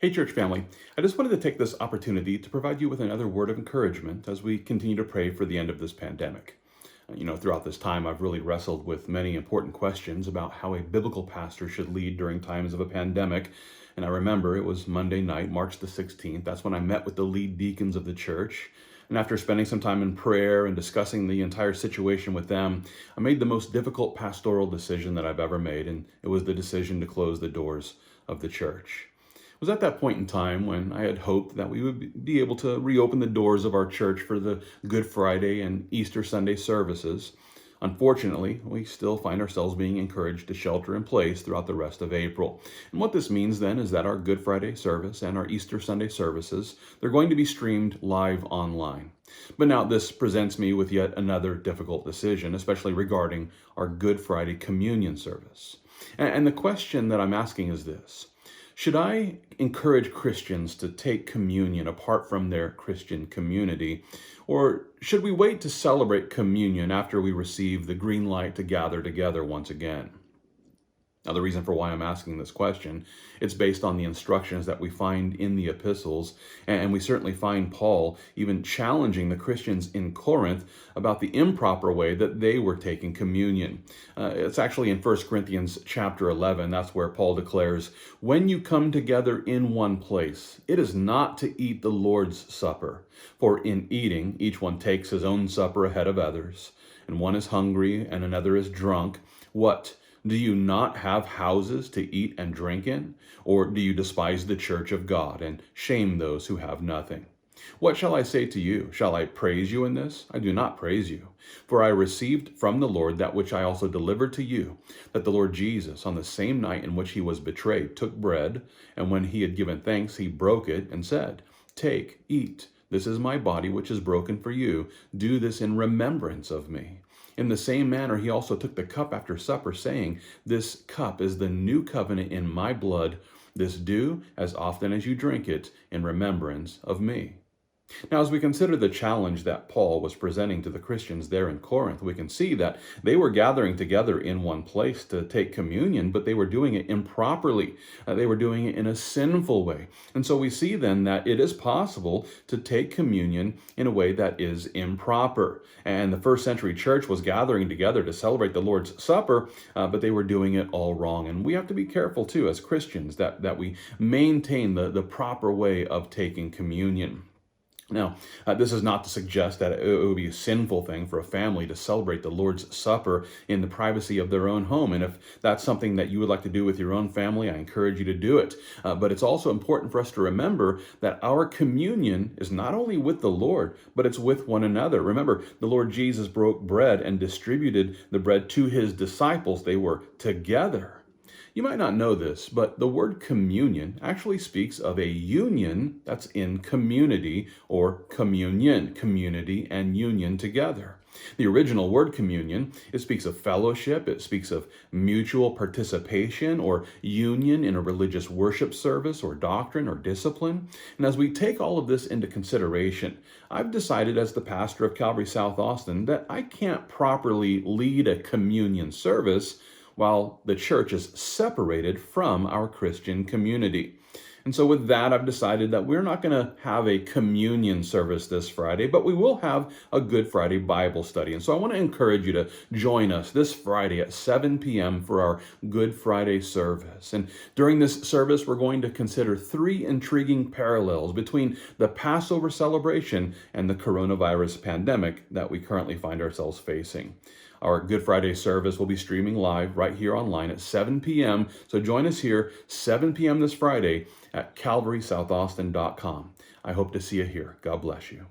Hey, church family. I just wanted to take this opportunity to provide you with another word of encouragement as we continue to pray for the end of this pandemic. Throughout this time, I've really wrestled with many important questions about how a biblical pastor should lead during times of a pandemic. And I remember it was Monday night, March the 16th. That's when I met with the lead deacons of the church. And after spending some time in prayer and discussing the entire situation with them, I made the most difficult pastoral decision that I've ever made, and it was the decision to close the doors of the church. It was at that point in time when I had hoped that we would be able to reopen the doors of our church for the Good Friday and Easter Sunday services. Unfortunately, we still find ourselves being encouraged to shelter in place throughout the rest of April. And what this means then is that our Good Friday service and our Easter Sunday services, they're going to be streamed live online. But now this presents me with yet another difficult decision, especially regarding our Good Friday communion service. And the question that I'm asking is this: should I encourage Christians to take communion apart from their Christian community? Or should we wait to celebrate communion after we receive the green light to gather together once again? Now, the reason for why I'm asking this question, it's based on the instructions that we find in the epistles, and we certainly find Paul even challenging the Christians in Corinth about the improper way that they were taking communion. It's actually in 1 Corinthians chapter 11, that's where Paul declares, "When you come together in one place, it is not to eat the Lord's Supper. For in eating, each one takes his own supper ahead of others, and one is hungry and another is drunk. What? Do you not have houses to eat and drink in? Or do you despise the church of God and shame those who have nothing? What shall I say to you? Shall I praise you in this? I do not praise you. For I received from the Lord that which I also delivered to you, that the Lord Jesus, on the same night in which he was betrayed, took bread, and when he had given thanks, he broke it and said, 'Take, eat. This is my body, which is broken for you. Do this in remembrance of me.' In the same manner, he also took the cup after supper, saying, 'This cup is the new covenant in my blood. This do as often as you drink it in remembrance of me.'" Now, as we consider the challenge that Paul was presenting to the Christians there in Corinth, we can see that they were gathering together in one place to take communion, but they were doing it improperly. They were doing it in a sinful way. And so we see then that it is possible to take communion in a way that is improper. And the first century church was gathering together to celebrate the Lord's Supper, but they were doing it all wrong. And we have to be careful too as Christians that we maintain the proper way of taking communion. Now, this is not to suggest that it would be a sinful thing for a family to celebrate the Lord's Supper in the privacy of their own home. And if that's something that you would like to do with your own family, I encourage you to do it. But it's also important for us to remember that our communion is not only with the Lord, but it's with one another. Remember, the Lord Jesus broke bread and distributed the bread to his disciples. They were together. You might not know this, but the word communion actually speaks of a union that's in community, or communion, community and union together. The original word communion, it speaks of fellowship, it speaks of mutual participation or union in a religious worship service or doctrine or discipline. And as we take all of this into consideration, I've decided as the pastor of Calvary South Austin that I can't properly lead a communion service while the church is separated from our Christian community. And so with that, I've decided that we're not going to have a communion service this Friday, but we will have a Good Friday Bible study. And so I want to encourage you to join us this Friday at 7 p.m. for our Good Friday service. And during this service, we're going to consider three intriguing parallels between the Passover celebration and the coronavirus pandemic that we currently find ourselves facing. Our Good Friday service will be streaming live right here online at 7 p.m. So join us here 7 p.m. this Friday at calvarysouthaustin.com. I hope to see you here. God bless you.